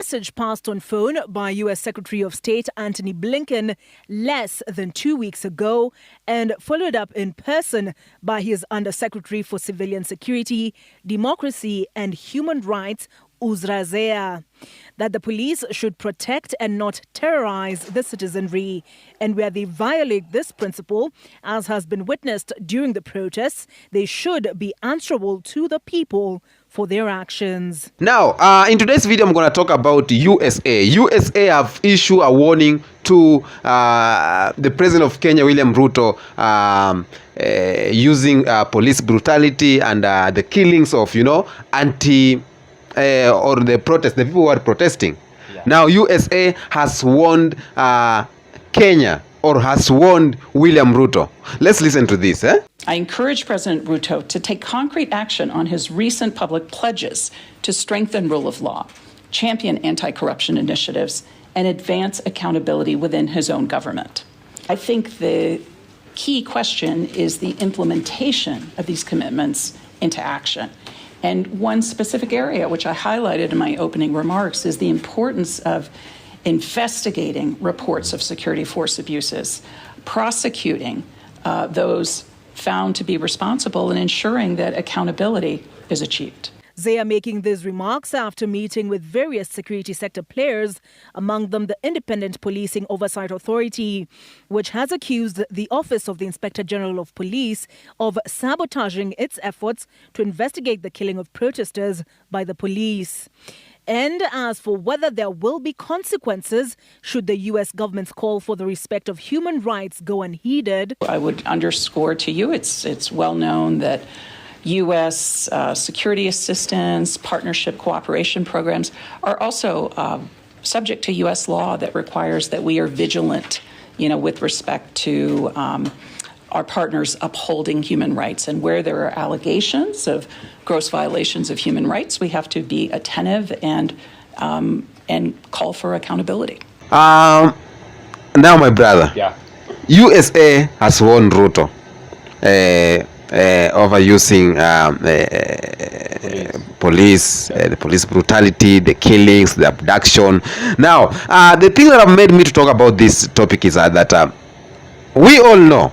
Message passed on phone by U.S. Secretary of State Antony Blinken less than 2 weeks ago and followed up in person by his Undersecretary for Civilian Security, Democracy and Human Rights, Uzra Zeya, that the police should protect and not terrorize the citizenry. And where they violate this principle, as has been witnessed during the protests, they should be answerable to the people for their actions. Now, in today's video, I'm going to talk about USA. USA have issued a warning to the President of Kenya, William Ruto, using police brutality and the killings of, or the people who are protesting. Yeah. Now, USA has warned Kenya, or has warned William Ruto. Let's listen to this. I encourage President Ruto to take concrete action on his recent public pledges to strengthen rule of law, champion anti-corruption initiatives, and advance accountability within his own government. I think the key question is the implementation of these commitments into action. And one specific area, which I highlighted in my opening remarks, is the importance of investigating reports of security force abuses, prosecuting those found to be responsible, and ensuring that accountability is achieved. Zeya making these remarks after meeting with various security sector players, among them the Independent Policing Oversight Authority, which has accused the Office of the Inspector General of Police of sabotaging its efforts to investigate the killing of protesters by the police. And as for whether there will be consequences should the U.S. government's call for the respect of human rights go unheeded, I would underscore to you, it's well known that U.S. security assistance, partnership cooperation programs are also subject to U.S. law that requires that we are vigilant, with respect to our partners upholding human rights. And where there are allegations of gross violations of human rights, we have to be attentive and call for accountability. Now, my brother, USA has warned Ruto overusing the police brutality, the killings, the abduction. Now, the thing that have made me to talk about this topic is that we all know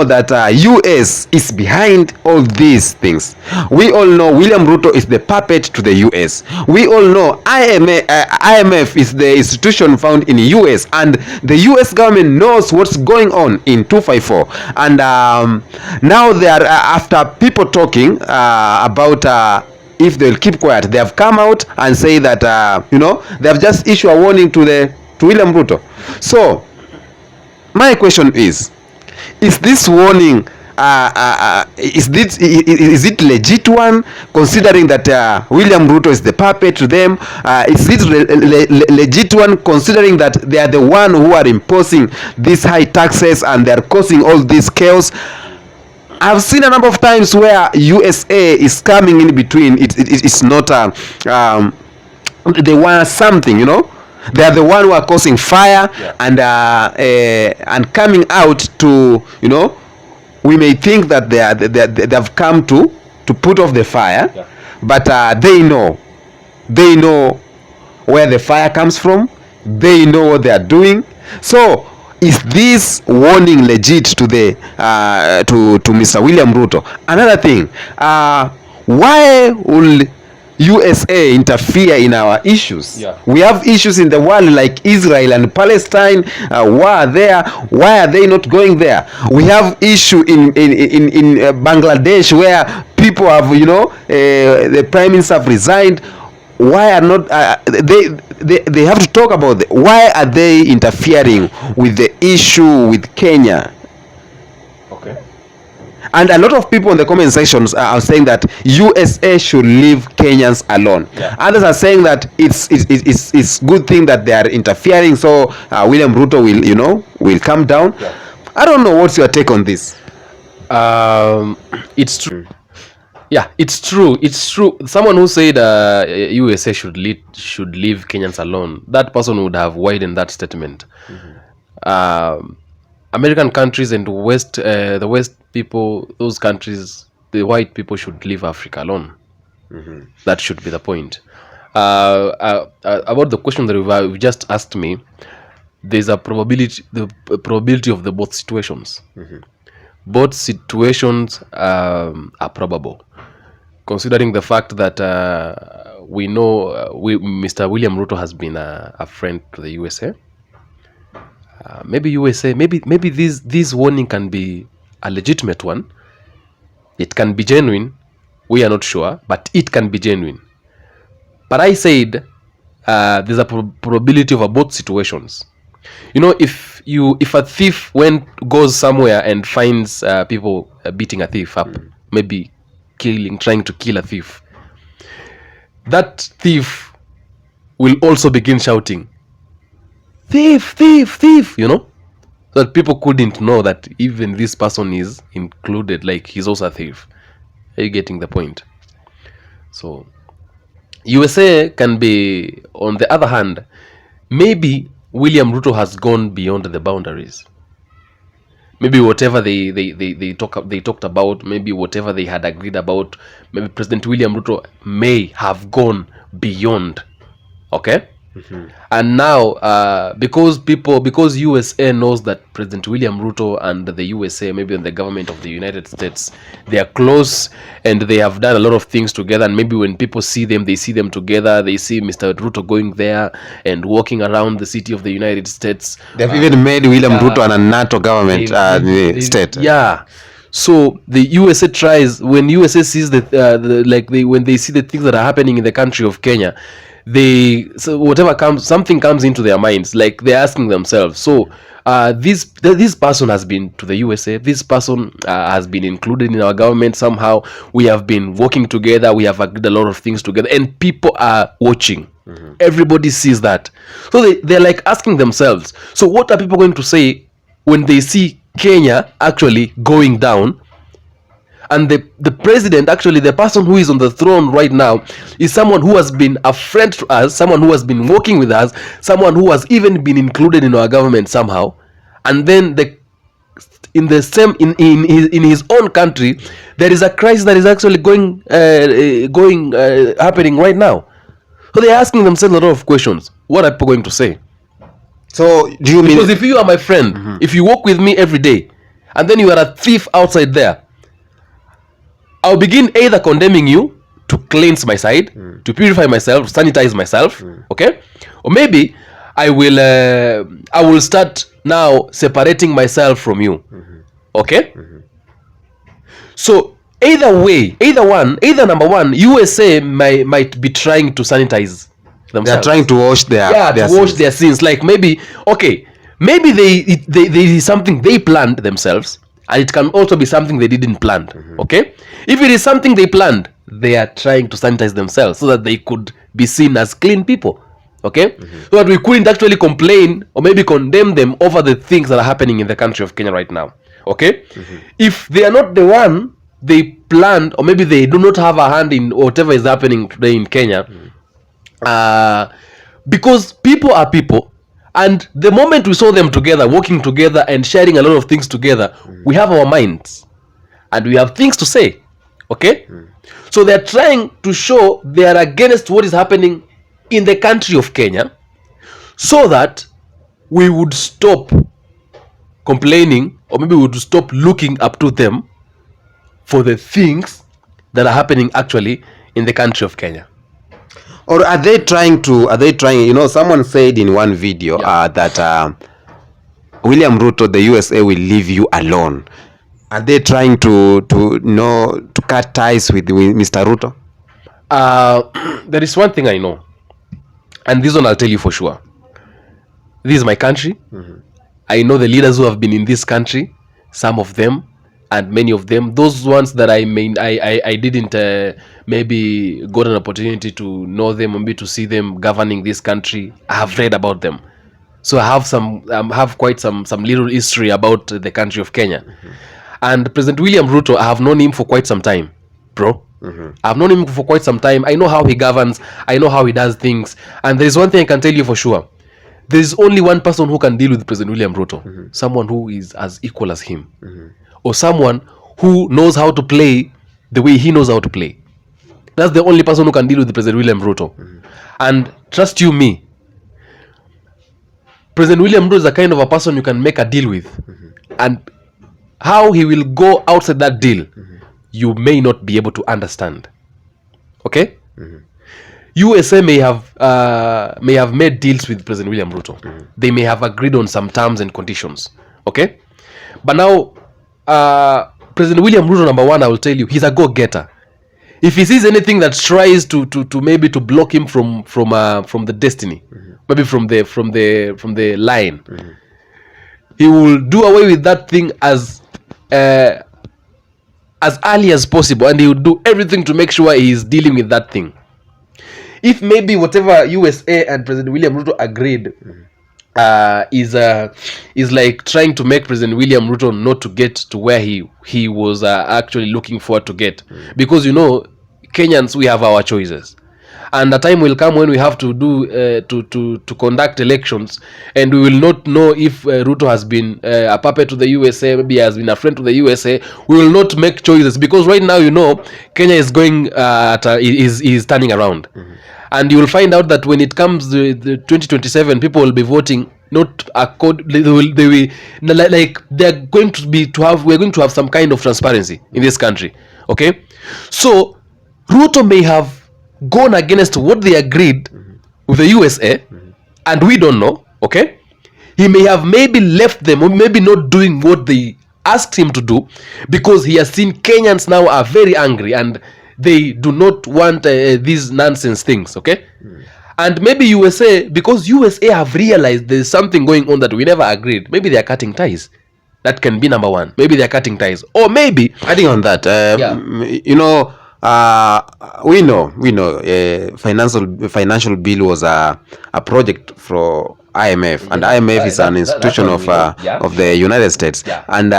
that US is behind all these things. We all know William Ruto is the puppet to the US. We all know IMF is the institution found in the US, and the US government knows what's going on in 254. And now they are, after people talking about if they'll keep quiet, they have come out and say that they have just issued a warning to William Ruto. So my question is this warning, is it legit one, considering that William Ruto is the puppet to them? Is it legit one, considering that they are the one who are imposing these high taxes and they are causing all this chaos? I've seen a number of times where USA is coming in between. It's not they want something, They are the one who are causing fire, and coming out to, we may think that they have come to put off the fire, but they know where the fire comes from. They know what they are doing. So is this warning legit to to Mr. William Ruto? Another thing, why will USA interfere in our issues? We have issues in the world like Israel and Palestine. War there. Why are they not going there? We have issue in Bangladesh where people have, the prime minister have resigned. Why are not they have to talk about why are they interfering with the issue with Kenya? Okay. And a lot of people in the comment sections are saying that USA should leave Kenyans alone. Others are saying that it's good thing that they are interfering, so William Ruto will come down. I don't know, what's your take on this? It's true. Yeah, it's true. Someone who said USA should leave Kenyans alone, that person would have widened that statement. American countries and the West people, those countries, the white people should leave Africa alone. That should be the point. About the question that you've just asked me, there's a probability of the both situations. Both situations are probable, considering the fact that we know Mr. William Ruto has been a friend to the USA. Maybe this warning can be a legitimate one. It can be genuine. We are not sure, but it can be genuine. But I said there's a probability of both situations. You know, if a thief goes somewhere and finds people beating a thief up, maybe trying to kill a thief, that thief will also begin shouting, thief, thief, thief, you know, so that people couldn't know that even this person is included, like he's also a thief. Are you getting the point? So USA can be, on the other hand, maybe William Ruto has gone beyond the boundaries. Maybe whatever they talked about, maybe whatever they had agreed about, maybe President William Ruto may have gone beyond. Okay? And now, because USA knows that President William Ruto and the USA, maybe the government of the United States, they are close and they have done a lot of things together. And maybe when people see them, they see them together. They see Mr. Ruto going there and walking around the city of the United States. They've even made William Ruto and a NATO government state. Yeah. So the USA tries, when USA sees when they see the things that are happening in the country of Kenya, something comes into their minds, like they're asking themselves, so this person has been to the USA, this person has been included in our government somehow, we have been working together, we have agreed a lot of things together, and people are watching. Everybody sees that, so they're like asking themselves, so what are people going to say when they see Kenya actually going down? And the president, actually the person who is on the throne right now, is someone who has been a friend to us, someone who has been working with us, someone who has even been included in our government somehow. And then in his own country, there is a crisis that is actually happening right now. So they're asking themselves a lot of questions. What are people going to say? So do you mean, because if you are my friend, if you walk with me every day, and then you are a thief outside there, I'll begin either condemning you to cleanse my side, to purify myself, sanitize myself, okay? Or maybe I will start now separating myself from you, okay? So either number one, USA might be trying to sanitize themselves. they're trying to wash their sins. Like maybe there is something they planned themselves. And it can also be something they didn't plan. Okay? If it is something they planned, they are trying to sanitize themselves so that they could be seen as clean people. Okay? So that we couldn't actually complain or maybe condemn them over the things that are happening in the country of Kenya right now. Okay? If they are not the one they planned, or maybe they do not have a hand in whatever is happening today in Kenya, because people are people. And the moment we saw them together, working together and sharing a lot of things together, we have our minds and we have things to say. Okay? So they're trying to show they are against what is happening in the country of Kenya, so that we would stop complaining, or maybe we would stop looking up to them for the things that are happening actually in the country of Kenya. Or are they trying, you know, someone said in one video that William Ruto, the USA will leave you alone. Are they trying to cut ties with Mr. Ruto? There is one thing I know, and this one I'll tell you for sure. This is my country. I know the leaders who have been in this country, some of them, and many of them, those ones that I didn't maybe got an opportunity to know them, maybe to see them governing this country, I have read about them. So I have quite some little history about the country of Kenya. And President William Ruto, I have known him for quite some time, bro. I've known him for quite some time. I know how he governs. I know how he does things. And there is one thing I can tell you for sure. There is only one person who can deal with President William Ruto. Someone who is as equal as him. Or someone who knows how to play the way he knows how to play. That's the only person who can deal with President William Ruto. And trust you me, President William Ruto is the kind of a person you can make a deal with, and how he will go outside that deal, you may not be able to understand. Okay? USA may have made deals with President William Ruto. They may have agreed on some terms and conditions. Okay? But now, President William Ruto, number one, I will tell you, he's a go-getter. If he sees anything that tries to maybe to block him from the destiny, maybe from the line, he will do away with that thing as early as possible, and he will do everything to make sure he is dealing with that thing. If maybe whatever USA and President William Ruto agreed is like trying to make President William Ruto not to get to where he was actually looking forward to get, because Kenyans, we have our choices, and the time will come when we have to do to conduct elections, and we will not know if Ruto has been a puppet to the USA, maybe has been a friend to the USA. We will not make choices, because right now Kenya is going is turning around. And you will find out that when it comes to the 2027, people will be voting not according. We're going to have some kind of transparency in this country. Okay, so Ruto may have gone against what they agreed with the USA, and we don't know. Okay, he may have maybe left them, or maybe not doing what they asked him to do, because he has seen Kenyans now are very angry and they do not want these nonsense things. Okay, and maybe USA, because USA have realized there's something going on that we never agreed, maybe they are cutting ties. That can be number one. Maybe they are cutting ties, or maybe adding on that, we know financial bill was a project for IMF, and IMF is an institution of the United States, and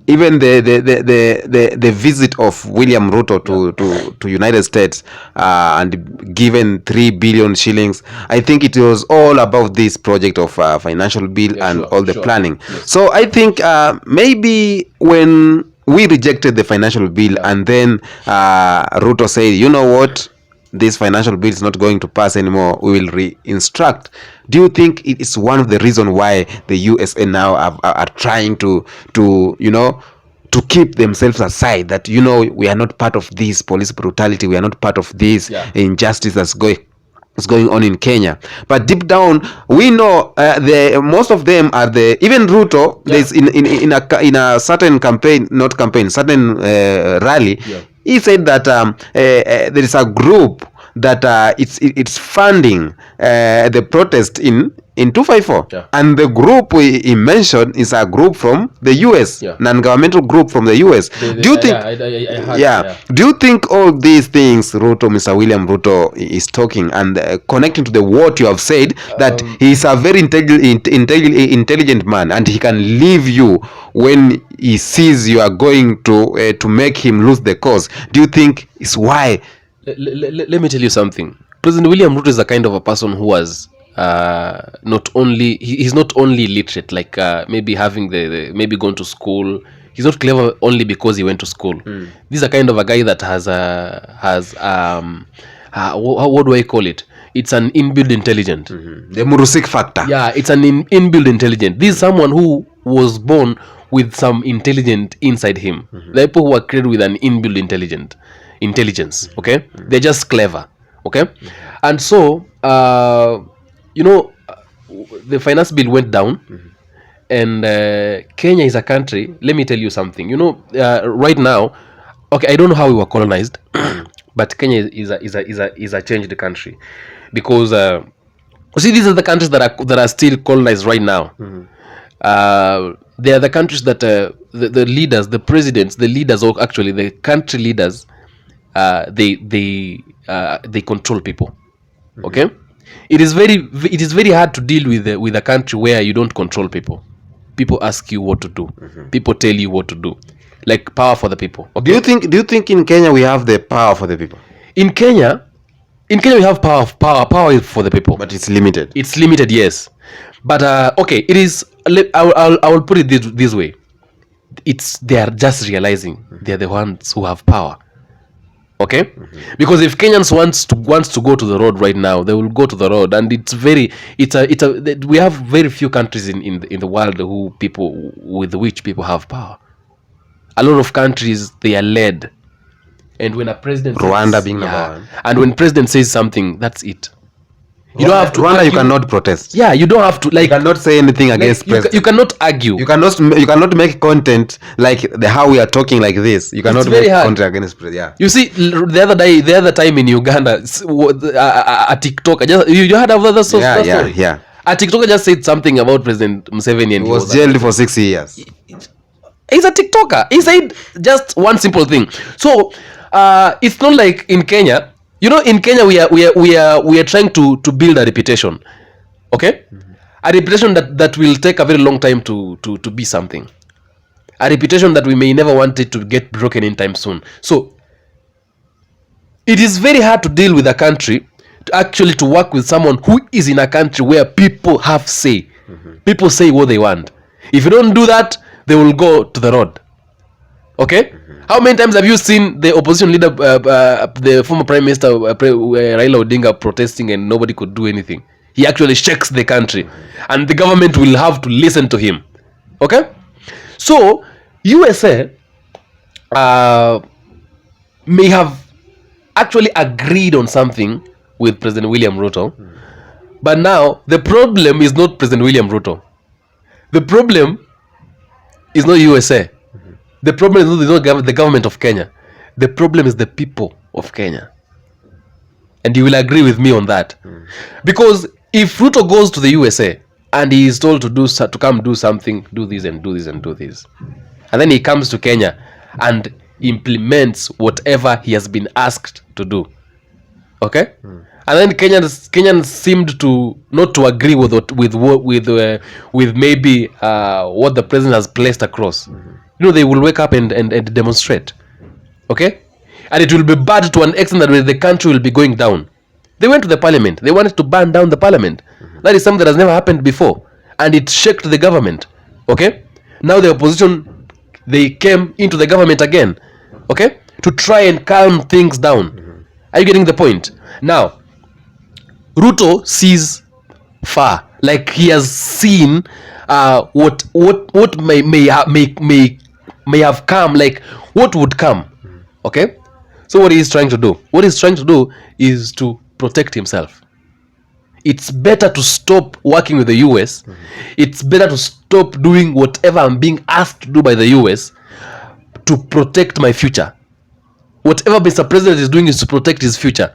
even the visit of William Ruto to United States and given 3 billion shillings, I think it was all about this project of financial bill and all the planning. Yes. So I think maybe when we rejected the financial bill, and then Ruto said, you know what, this financial bill is not going to pass anymore, we will re-instruct. Do you think it is one of the reasons why the USA now are trying to keep themselves aside, that we are not part of this police brutality, we are not part of this injustice that's going on in Kenya? But deep down, we know most of them are even Ruto. There's in a certain certain rally, he said that there is a group that it's funding the protest in 254, and the group he mentioned is a group from the US, non-governmental group from the US. Do you think do you think all these things Mr. William Ruto is talking and connecting to what you have said, that he is a very intelligent man, and he can leave you when he sees you are going to make him lose the cause? Do you think it's why? Let me tell you something. President William Ruto is the kind of a person who was he's not only literate, like maybe having maybe gone to school. He's not clever only because he went to school. This is a kind of a guy that has what do I call it? It's an inbuilt intelligence. The Murusik factor. Yeah, it's an inbuilt intelligence. This is someone who was born with some intelligence inside him. The people who are created with an inbuilt intelligence. Okay, they're just clever. Okay, and so the finance bill went down, and Kenya is a country. Let me tell you something. Right now, okay, I don't know how we were colonized, but Kenya is a changed country, because see, these are the countries that are still colonized right now. They are the countries that the leaders, the presidents, the leaders, or actually the country leaders, they control people. Okay, it is very hard to deal with a country where you don't control people. People ask you what to do. People tell you what to do, like power for the people. Okay? Do you think in Kenya we have the power for the people? In Kenya we have power for the people, but it's limited. It's limited, yes. But okay, it is. I will put it this way. They are just realizing they are the ones who have power. Okay, because if Kenyans wants to go to the road right now, they will go to the road, and we have very few countries in the world with which people have power. A lot of countries, they are led, and when a president Rwanda being number one, and when president says something, that's it. You don't have to Rwanda, argue. you cannot protest. Yeah, you don't have to, like, you cannot say anything against president. You cannot argue. You cannot make content like how we are talking like this. You cannot make content against president. Yeah. You see, the other time in Uganda, a TikToker you heard of that story? Yeah. A TikToker just said something about President Museveni, and he was jailed for 6 years. He's a TikToker. He said just one simple thing. So it's not like in Kenya. You know, in Kenya we are trying to build a reputation, okay? A reputation that will take a very long time to be something. A reputation that we may never want it to get broken in time soon. So it is very hard to deal with a country, to work with someone who is in a country where people have say. People say what they want. If you don't do that, they will go to the road. Okay? How many times have you seen the opposition leader, the former Prime Minister Raila Odinga, protesting and nobody could do anything? He actually shakes the country, and the government will have to listen to him. Okay? So, USA may have actually agreed on something with President William Ruto, but now the problem is not President William Ruto. The problem is not USA. The problem is not the government of Kenya. The problem is the people of Kenya. And you will agree with me on that. Because if Ruto goes to the USA and he is told to come do something, do this and do this and do this, and then he comes to Kenya and implements whatever he has been asked to do, okay? And then Kenyans seemed to not to agree with maybe what the president has placed across. You know, they will wake up and demonstrate, okay? And it will be bad to an extent that the country will be going down. They went to the parliament. They wanted to burn down the parliament. That is something that has never happened before, and it shook the government, okay? Now the opposition, they came into the government again, okay, to try and calm things down. Are you getting the point? Now, Ruto sees far, like he has seen what may have come, like what would come, okay? So what he's trying to do? What he's trying to do is to protect himself. It's better to stop working with the US. It's better to stop doing whatever I'm being asked to do by the US to protect my future. Whatever Mr. President is doing is to protect his future,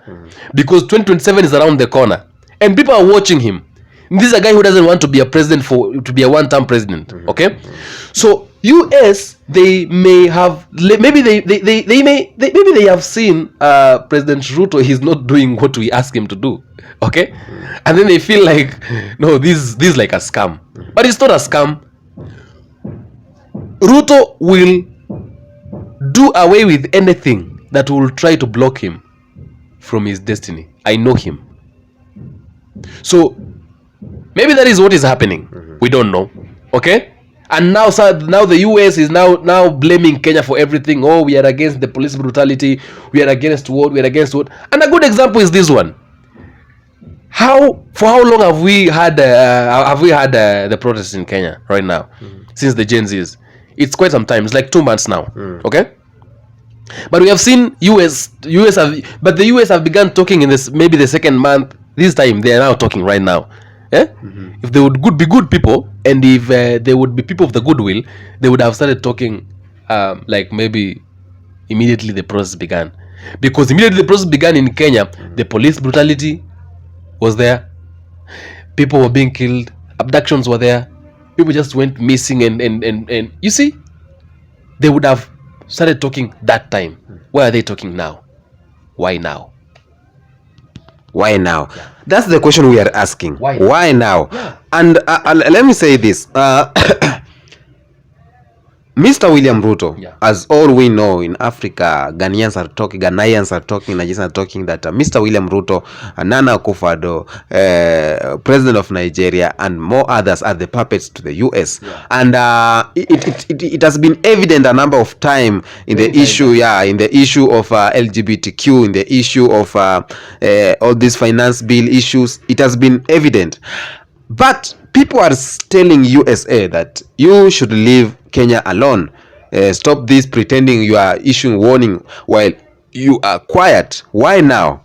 because 2027 is around the corner and people are watching him. This is a guy who doesn't want to be a president to be a one-term president, okay? So US, they may have, maybe they have seen President Ruto, he's not doing what we ask him to do, okay? And then they feel like, no, this is like a scam. But it's not a scam. Ruto will do away with anything that will try to block him from his destiny. I know him. So maybe that is what is happening. We don't know, okay? And now the US is now blaming Kenya for everything. Oh, we are against the police brutality. We are against what? We are against what? And a good example is this one. For how long have we had the protests in Kenya right now? Since the Gen Zs? It's quite some time. It's like 2 months now. Okay? But we have seen the US have begun talking in this, maybe the second month. This time they are now talking right now. If they would be good people, and if they would be people of the goodwill, they would have started talking like maybe immediately the process began. Because immediately the process began in Kenya, the police brutality was there. People were being killed. Abductions were there. People just went missing, and you see, they would have started talking that time. Why are they talking now? Why now? Why now? That's the question we are asking. Why now? And let me say this. Mr. William Ruto, Yeah. as all we know in Africa, Ghanaians are talking, Nigerians are talking that Mr. William Ruto, Nana Akufo-Addo, President of Nigeria, and more others are the puppets to the US. Yeah. And it has been evident a number of time in the issue, in the issue of LGBTQ, in the issue of all these finance bill issues. It has been evident. But people are telling USA that you should leave Kenya alone. Stop this pretending you are issuing warning while you are quiet. Why now?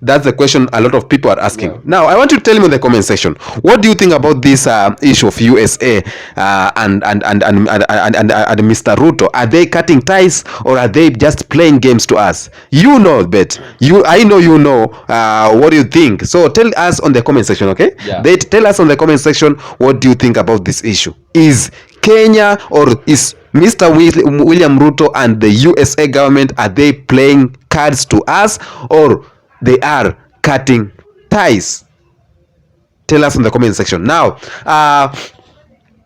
That's the question a lot of people are asking. Yeah. Now, I want you to tell me in the comment section, what do you think about this issue of USA and Mr. Ruto? Are they cutting ties or are they just playing games to us? You know, but I know you know. What do you think? So tell us on the comment section, okay? Yeah. Tell us on the comment section, what do you think about this issue? Is Kenya or is Mr. William Ruto and the USA government, are they playing cards to us or they are cutting ties? Tell us in the comment section. Now,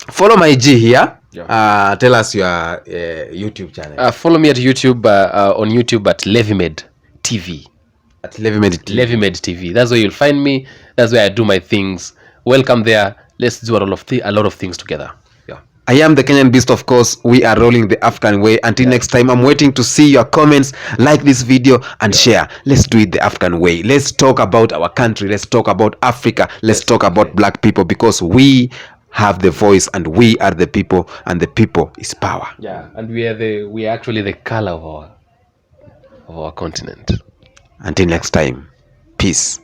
follow my G here. Yeah. Tell us your YouTube channel. Follow me at YouTube, on YouTube at Levimed TV. At Levimed TV. Levimed TV. That's where you'll find me. That's where I do my things. Welcome there. Let's do a lot of things together. Yeah. I am the Kenyan Beast, of course. We are rolling the African way. Until next time, I'm waiting to see your comments. Like this video and share. Let's do it the African way. Let's talk about our country. Let's talk about Africa. Let's talk about black people, because we have the voice and we are the people, and the people is power. Yeah, and we are actually the color of our continent. Until next time, peace.